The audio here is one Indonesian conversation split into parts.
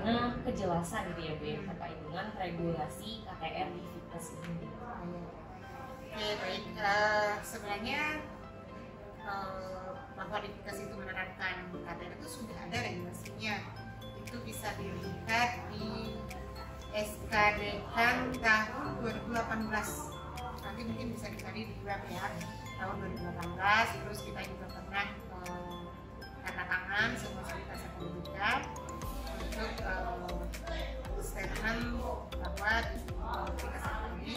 bagaimana kejelasan gitu ya Bu ya terkait dengan regulasi KTR di fitness ini. Oke, baik. Sebenarnya bahwa di fitness itu menerapkan KTR itu sudah ada regulasinya. Itu bisa dilihat di SKDN tahun 2018. Nanti mungkin bisa dicari di web ya, tahun 2018. Terus kita juga pernah tanda tangan semua fasilitas akademika untuk statement bahwa di fitness ini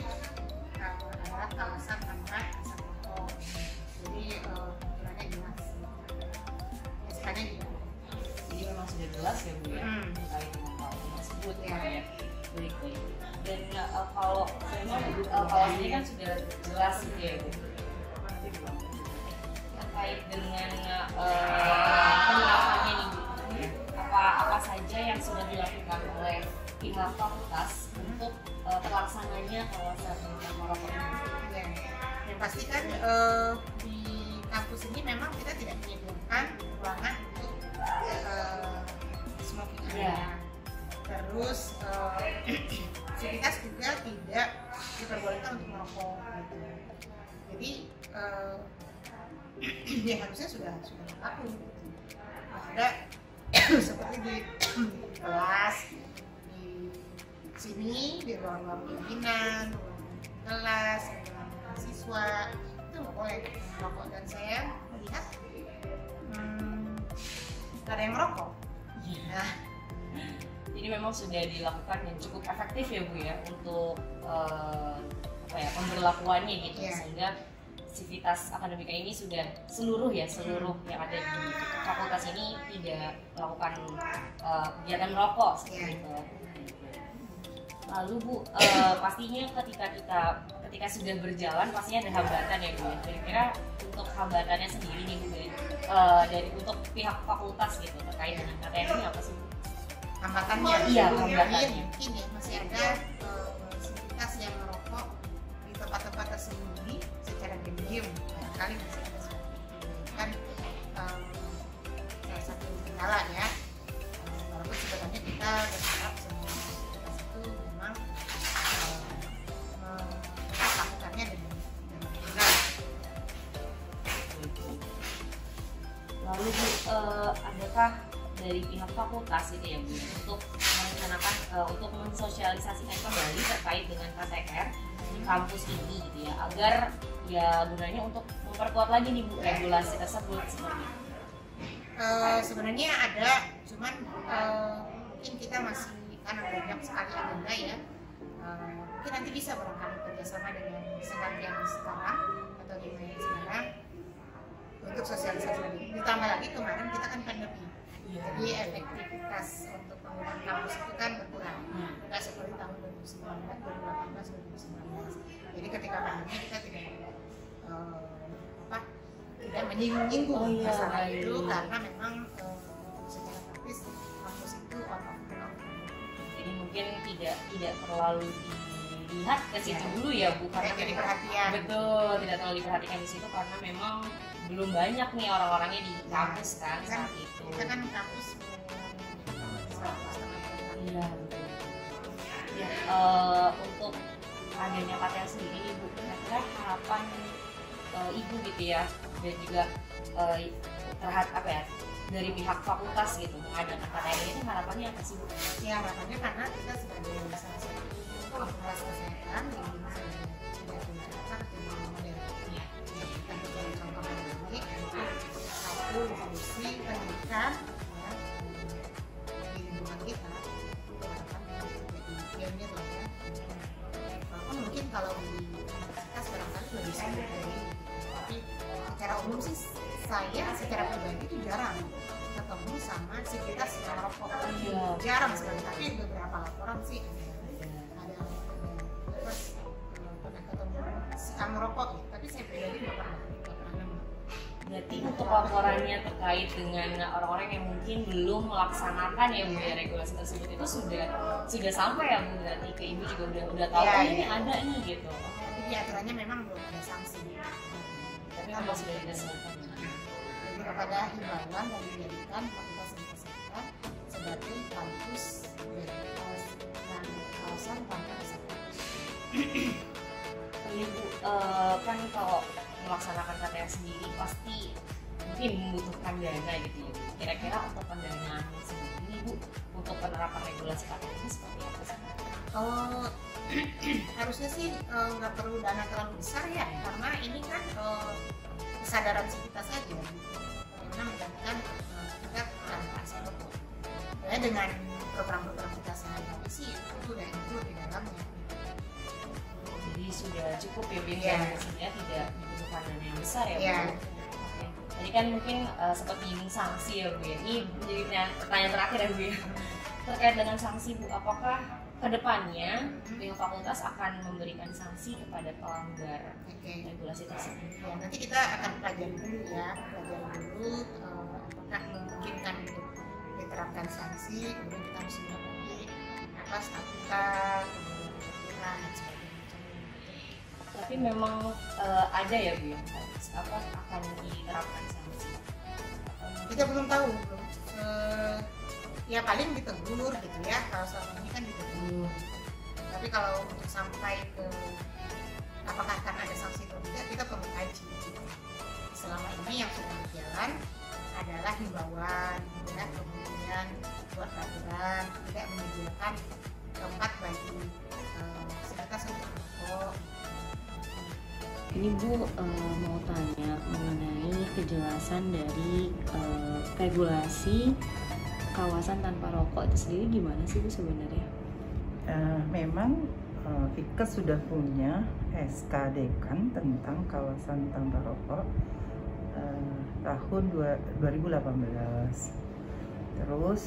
adalah kawasan tanpa asap rokok. Jadi aturannya jelas. SK-nya juga. Jadi memang sudah jelas ya Bu ya terkait dengan hal tersebut ya. Baik. Dan kalau sendiri kan sudah jelas gitu ya Bu terkait dengan penerapannya nih Bu. Apa saja yang sudah dilakukan oleh pihak fakultas untuk terlaksananya kawasan tanpa rokok ini? Yang pasti kan di kampus ini memang kita tidak menyediakan ruangan untuk smoking area. Terus aktivitas juga tidak diperbolehkan untuk merokok gitu. Jadi ya harusnya sudah berlaku gitu. Ada seperti di kelas, di sini, di ruang-ruang pimpinan, ruang kelas, ruang mahasiswa itu nggak boleh merokok. Dan saya melihat nggak ada yang merokok. Nah, jadi memang sudah dilakukan yang cukup efektif ya Bu ya untuk pemberlakuannya gitu sehingga aktivitas akademika ini sudah seluruh yang ada di fakultas ini tidak melakukan kegiatan merokok seperti itu. Lalu Bu, pastinya ketika sudah berjalan pastinya ada hambatan ya Bu. Kira-kira untuk hambatannya sendiri nih Bu dari untuk pihak fakultas gitu terkait dengan KTR ini apa sih Bu? Hambatannya? Iya, hambatannya. Mungkin ya masih ada aktivitas yang merokok di tempat-tempat tersembunyi secara diam-diam. Barangkali masih ada seperti itu. Kan salah satu kendala ya. Walaupun sebenarnya kita berharap semua aktivitas itu memang melakukannya dengan benar. Lalu Bu, adakah dari pihak fakultas gitu ya Bu untuk merencanakan untuk mensosialisasikan kembali terkait dengan KTR di kampus ini gitu ya agar ya gunanya untuk memperkuat lagi nih Bu regulasi tersebut seperti itu? Sebenarnya ada, cuman mungkin kita masih karena banyak sekali agenda ya. Mungkin nanti bisa barangkali kerjasama dengan senat yang sekarang atau di yang sekarang untuk sosialisasi lagi. Ditambah lagi kemarin kita kan pandemi. Jadi efektivitas untuk penggunaan kampus itu kan berkurang. Tidak seperti tahun 2019, 2018, 2019. Jadi ketika pandemi kita tidak menyinggung masalah itu karena memang secara praktis kampus itu jadi mungkin tidak terlalu dilihat ke situ dulu ya Bu karena jadi perhatian. Betul, tidak terlalu diperhatikan di situ karena memang belum banyak nih orang-orangnya di kampus kan saat itu. Kita kan kampus iya betul. Ya, untuk adanya KTR sendiri Ibu kira-kira harapan Ibu gitu ya dan juga terhadap dari pihak fakultas gitu mengadakan KTR ini harapannya apa sih Bu? Ya harapannya karena kita sebagai salah satu fakultas kesehatan yang tidak mencatat dengan model kita menjadi contoh yang baik untuk satu institusi pendidikan di lingkungan kita untuk harapan pionir lah ya. Walaupun mungkin kalau di universitas barangkali lebih sulit dari tapi secara umum sih saya secara pribadi itu jarang ketemu sama aktivitas yang merokok. Jarang sekali, tapi beberapa laporan sih ada terus pernah ketemu si merokok, tapi saya pribadi nggak pernah nemu. Berarti untuk laporannya terkait dengan orang-orang yang mungkin belum melaksanakan ya Bu ya regulasi tersebut itu sudah sampai ya Bu berarti ke Ibu juga udah tahu ini ada nih gitu. Jadi aturannya memang belum ada sanksi. Tapi memang sudah dilaksanakan. Jadi kepada himbauan dan dijadikan fakultas kesehatan sebagai kampus dari kawasan tanpa wisata. Ibu, kan kalau melaksanakan KTR sendiri pasti mungkin membutuhkan dana gitu ya. Kira-kira untuk pendanaan sendiri Bu, untuk penerapan regulasi KTR ini seperti apa sih? Kalau harusnya sih nggak perlu dana terlalu besar ya, karena ini kan kesadaran kita saja, karena menjadikan kita tanpa rokok. Ya, dengan program-program kita sehari-hari sih itu udah include di dalamnya. Jadi sudah cukup ya Bu, Iya. sebenarnya tidak dibutuhkan dana yang besar ya Bu. Iya. Oke. Tadi kan mungkin sempat menyinggung sanksi ya Bu ya. Ini menjadi pertanyaan terakhir ya Bu ya. Terkait dengan sanksi Bu, apakah kedepannya pihak fakultas akan memberikan sanksi kepada pelanggar Oke. regulasi tersebut? Ya, nanti kita akan pelajari dulu ya, apakah memungkinkan untuk diterapkan sanksi, kemudian kita harus mengetahui apa statuta, kemudian aturan dan sebagainya. Tapi memang ada ya Bu ya, apa akan diterapkan sanksi? Kita belum tahu, ya paling ditegur gitu ya, kalau selama ini kan ditegur. Tapi kalau untuk sampai ke apakah akan ada sanksi atau tidak, kita perlu kaji. Selama ini yang sudah berjalan adalah himbauan, ya, kemudian buat peraturan, tidak menyediakan tempat bagi fasilitas untuk merokok. Ini Bu mau tanya mengenai kejelasan dari regulasi kawasan tanpa rokok itu sendiri gimana sih Bu sebenarnya? Memang Fikes sudah punya SK Dekan tentang kawasan tanpa rokok tahun 2018. Terus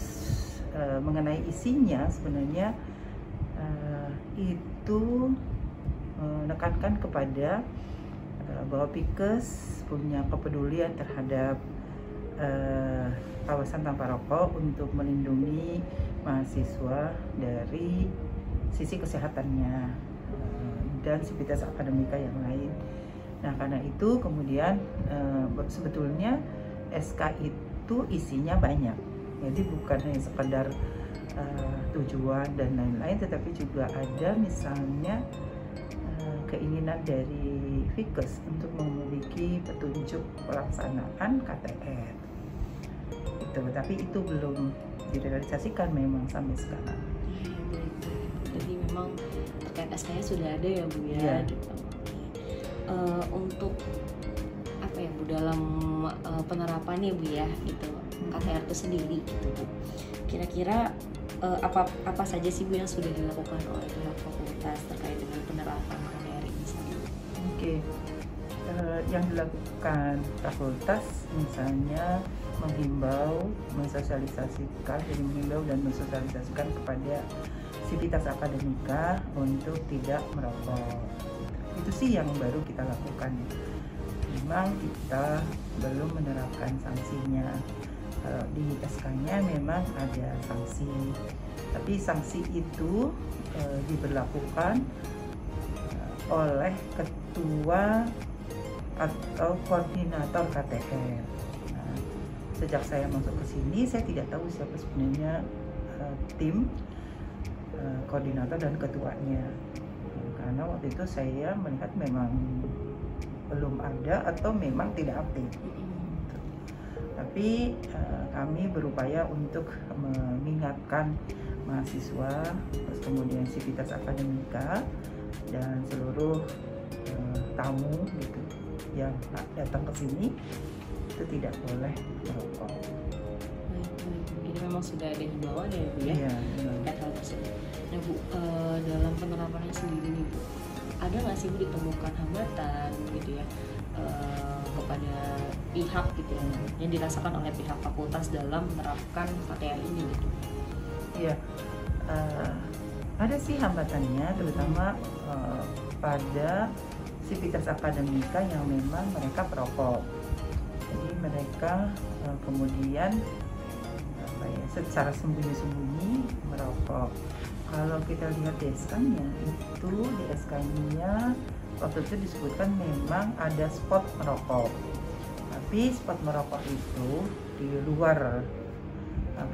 mengenai isinya sebenarnya itu menekankan kepada bahwa Fikes punya kepedulian terhadap kawasan tanpa rokok untuk melindungi mahasiswa dari sisi kesehatannya dan sivitas akademika yang lain. Nah, karena itu kemudian sebetulnya SK itu isinya banyak. Jadi bukan hanya sekedar tujuan dan lain-lain, tetapi juga ada misalnya keinginan dari Fikes untuk memiliki petunjuk pelaksanaan KTR. Tapi itu belum direalisasikan memang sampai sekarang. Jadi memang terkait SK-nya sudah ada ya Bu ya. Iya. Gitu. Untuk apa ya Bu dalam penerapannya Bu ya gitu KTR itu sendiri gitu Bu. Kira-kira apa saja sih Bu yang sudah dilakukan oleh pihak fakultas terkait dengan penerapan KTR ini sendiri? Oke. Yang dilakukan fakultas misalnya menghimbau, mensosialisasikan, jadi menghimbau dan mensosialisasikan kepada sivitas akademika untuk tidak merokok. Itu sih yang baru kita lakukan. Memang kita belum menerapkan sanksinya. Kalau di SK-nya memang ada sanksi, tapi sanksi itu diberlakukan oleh ketua atau koordinator KTR. Nah, sejak saya masuk ke sini, saya tidak tahu siapa sebenarnya tim koordinator dan ketuanya, karena waktu itu saya melihat memang belum ada atau memang tidak aktif. Tapi kami berupaya untuk mengingatkan mahasiswa, terus kemudian sivitas akademika dan seluruh tamu gitu yang datang ke sini itu tidak boleh merokok. Jadi memang sudah ada himbauan ya Bu ya Iya, terkait hal tersebut. Nah Bu, dalam penerapannya sendiri nih Bu, ada nggak sih Bu ditemukan hambatan gitu ya kepada pihak gitu ya, yang dirasakan oleh pihak fakultas dalam menerapkan KTR ini gitu? Iya, ada sih hambatannya, terutama pada sivitas akademika yang memang mereka perokok. Jadi mereka kemudian secara sembunyi-sembunyi merokok. Kalau kita lihat di SK-nya, itu di SK-nya waktu itu disebutkan memang ada spot merokok. Tapi spot merokok itu di luar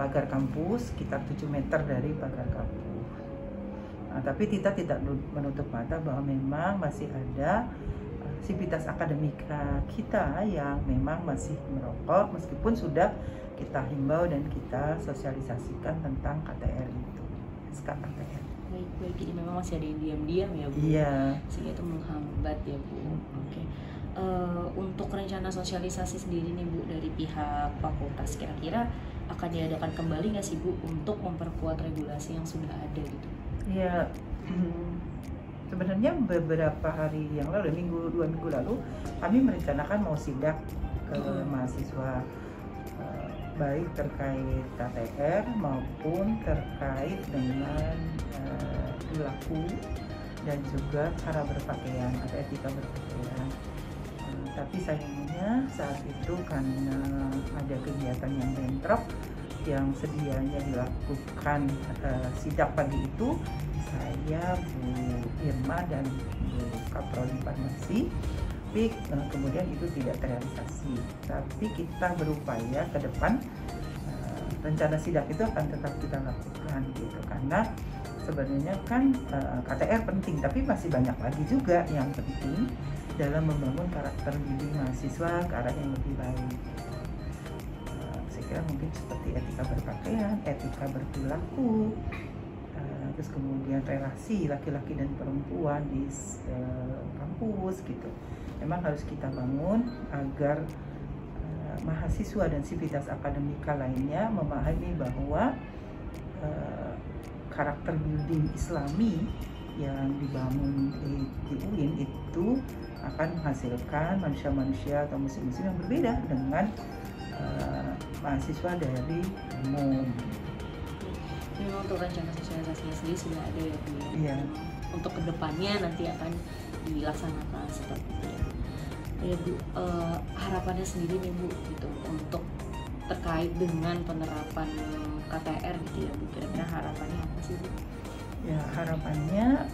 pagar kampus sekitar 7 meter dari pagar kampus. Nah, tapi kita tidak menutup mata bahwa memang masih ada sivitas akademika kita yang memang masih merokok, meskipun sudah kita himbau dan kita sosialisasikan tentang KTR itu, SK KTR. Baik, jadi memang masih ada yang diam-diam ya Bu? Iya. Sehingga itu menghambat ya Bu. Oke. Untuk rencana sosialisasi sendiri nih Bu dari pihak fakultas, kira-kira akan diadakan kembali nggak sih Bu untuk memperkuat regulasi yang sudah ada gitu? Iya. Sebenarnya beberapa hari yang lalu, 2 minggu lalu, kami merencanakan mau sidak ke mahasiswa, baik terkait KTR maupun terkait dengan perilaku dan juga cara berpakaian atau etika berpakaian. Tapi sayangnya saat itu karena ada kegiatan yang bentrok yang sedianya dilakukan sidak pagi itu, saya, Bu Irma dan Bu Kaprodi Farmasi, tapi kemudian itu tidak terrealisasi. Tapi kita berupaya ke depan, rencana sidak itu akan tetap kita lakukan gitu, karena sebenarnya kan KTR penting, tapi masih banyak lagi juga yang penting dalam membangun karakter diri mahasiswa ke arah yang lebih baik. Saya kira mungkin seperti etika berpakaian, etika berperilaku, terus kemudian relasi laki-laki dan perempuan di kampus gitu. Memang harus kita bangun agar mahasiswa dan sivitas akademika lainnya memahami bahwa karakter building Islami yang dibangun di UIN itu akan menghasilkan manusia-manusia atau muslim-muslim yang berbeda dengan mahasiswa dari umum. Memang untuk rencana sosialisasinya sendiri sudah ada ya Bu? Iya. Untuk kedepannya nanti akan dilaksanakan seperti itu ya. Ya Bu, harapannya sendiri nih Bu gitu untuk terkait dengan penerapan KTR gitu ya Bu, kira-kira harapannya apa sih Bu? Ya, harapannya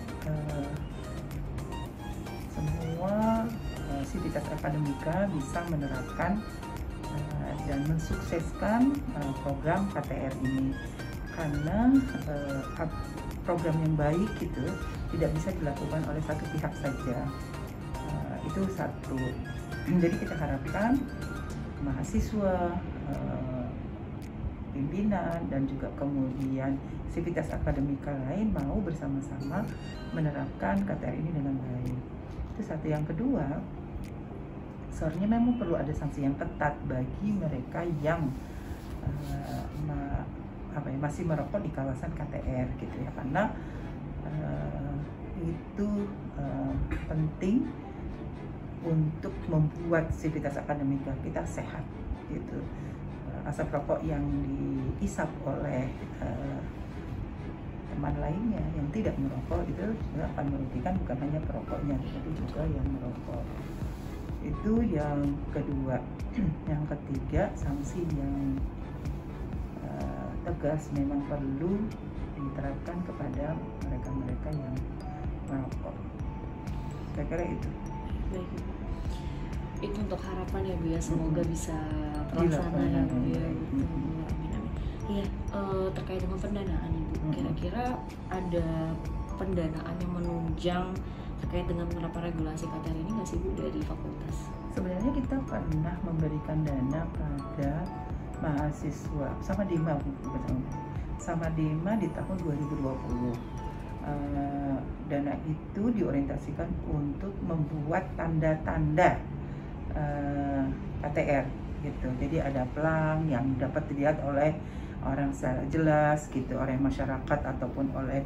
semua sivitas akademika bisa menerapkan dan mensukseskan program KTR ini, karena program yang baik itu tidak bisa dilakukan oleh satu pihak saja. Itu satu. Jadi kita harapkan mahasiswa, pimpinan, dan juga kemudian sivitas akademika lain mau bersama-sama menerapkan KTR ini dengan baik. Itu satu. Yang kedua, sebenarnya memang perlu ada sanksi yang ketat bagi mereka yang masih merokok di kawasan KTR gitu ya, karena itu penting untuk membuat sivitas akademika kita sehat gitu. Asap rokok yang diisap oleh teman lainnya yang tidak merokok itu akan merugikan bukan hanya perokoknya, tapi juga yang merokok. Itu yang kedua. Yang ketiga, sanksi yang tegas memang perlu diterapkan kepada mereka-mereka yang merokok. Saya kira itu. Baik, itu untuk harapan ya Bu ya, semoga bisa terlaksana ya Bu ya. Iya, terkait dengan pendanaan Ibu, kira-kira ada pendanaan yang menunjang terkait dengan penerapan regulasi KTR ini nggak sih Bu dari fakultas? Sebenarnya kita pernah memberikan dana pada mahasiswa sama Dema di tahun 2020. Dana itu diorientasikan untuk membuat tanda-tanda KTR gitu. Jadi ada pelang yang dapat dilihat oleh orang secara jelas gitu, oleh masyarakat ataupun oleh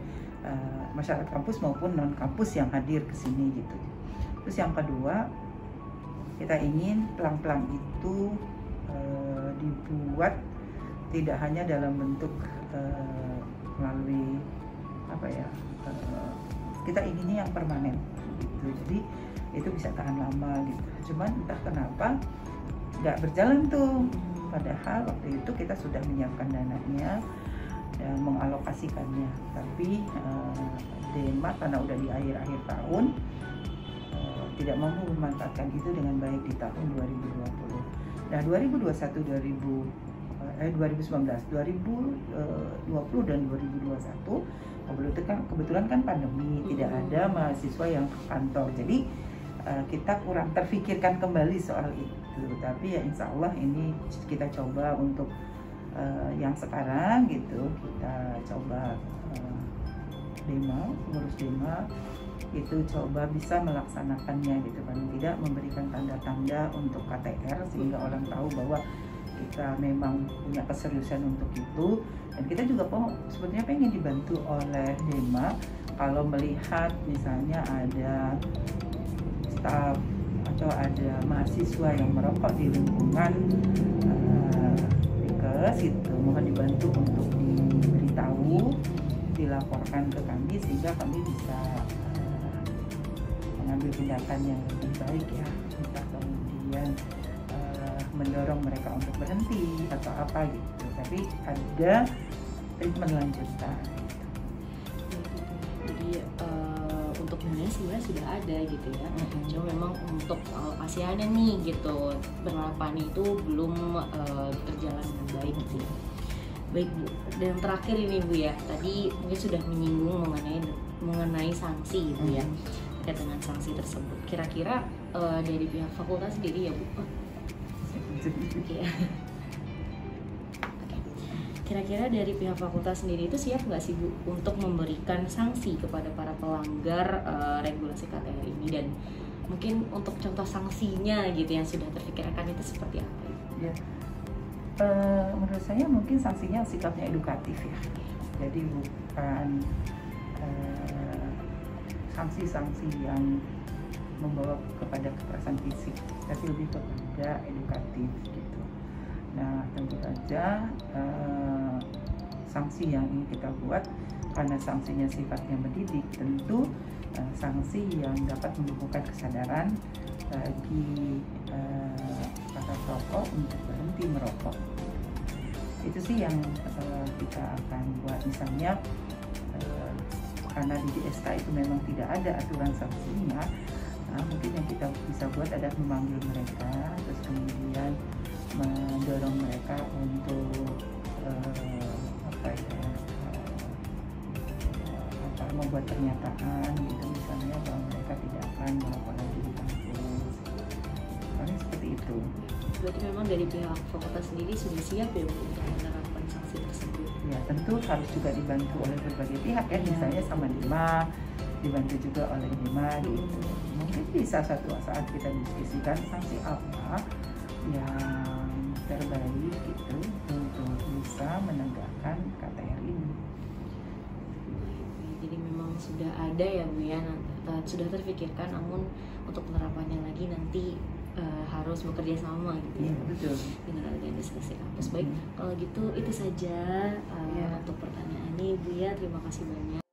masyarakat kampus maupun non kampus yang hadir ke sini gitu. Terus yang kedua, kita ingin pelang-pelang itu dibuat tidak hanya dalam bentuk melalui kita inginnya yang permanen gitu. Jadi itu bisa tahan lama gitu. Cuman entah kenapa nggak berjalan tuh. Padahal waktu itu kita sudah menyiapkan dananya dan mengalokasikannya. Tapi Dema karena udah di akhir tahun tidak mampu memanfaatkan itu dengan baik di tahun 2020. Nah 2021 2020 dan 2021 kebetulan kan pandemi, tidak ada mahasiswa yang ke kantor, jadi kita kurang terfikirkan kembali soal itu. Tapi ya insya Allah ini kita coba untuk yang sekarang gitu, kita coba ngurus dema itu coba bisa melaksanakannya gitu, paling tidak memberikan tanda-tanda untuk KTR sehingga orang tahu bahwa kita memang punya keseriusan untuk itu, dan kita juga sebetulnya pengen dibantu oleh Dema kalau melihat misalnya ada staf atau ada mahasiswa yang merokok di lingkungan Rikes gitu, mohon dibantu untuk diberitahu, dilaporkan ke kami sehingga kami bisa mengambil tindakan yang lebih baik ya, entah kemudian mendorong mereka untuk berhenti atau apa gitu, tapi ada treatment lanjutan gitu. Jadi untuk sebenarnya sudah ada gitu ya, cuma memang untuk kasihannya nih gitu, penerapan itu belum berjalan dengan baik gitu ya. Baik Bu, dan terakhir ini Bu ya, tadi mungkin sudah menyinggung mengenai sanksi gitu ya, terkait dengan sanksi tersebut. Kira-kira dari pihak fakultas sendiri ya Bu, kira-kira dari pihak fakultas sendiri itu siap nggak sih Bu untuk memberikan sanksi kepada para pelanggar regulasi KTR ini, dan mungkin untuk contoh sanksinya gitu yang sudah terfikirkan itu seperti apa? Ya. Menurut saya mungkin sanksinya sifatnya edukatif ya, jadi bukan sanksi-sanksi yang membawa kepada kekerasan fisik, tapi lebih kepada edukatif gitu. Nah tentu saja sanksi yang ingin kita buat, karena sanksinya sifatnya mendidik, tentu sanksi yang dapat menumbuhkan kesadaran bagi para perokok untuk berhenti merokok. Itu sih yang kita akan buat, misalnya karena di SK itu memang tidak ada aturan sanksinya, mungkin yang kita bisa buat adalah memanggil mereka, terus kemudian mendorong mereka untuk membuat pernyataan gitu, misalnya bahwa mereka tidak akan merokok lagi di kampus, paling seperti itu. Berarti memang dari pihak fakultas sendiri sudah siap ya untuk menerapkan sanksi tersebut? Ya tentu harus juga dibantu oleh berbagai pihak ya, misalnya sama Dema, dibantu juga oleh Dema gitu. Mungkin bisa suatu saat kita diskusikan sanksi apa yang terbaik gitu untuk bisa menegakkan KTR ini. Jadi memang sudah ada ya Bu ya, sudah terfikirkan, namun untuk penerapannya lagi nanti harus bekerja sama gitu ya, betul, dengan organisasi kampus. Baik, kalau gitu itu saja untuk pertanyaan ini Bu ya, terima kasih banyak.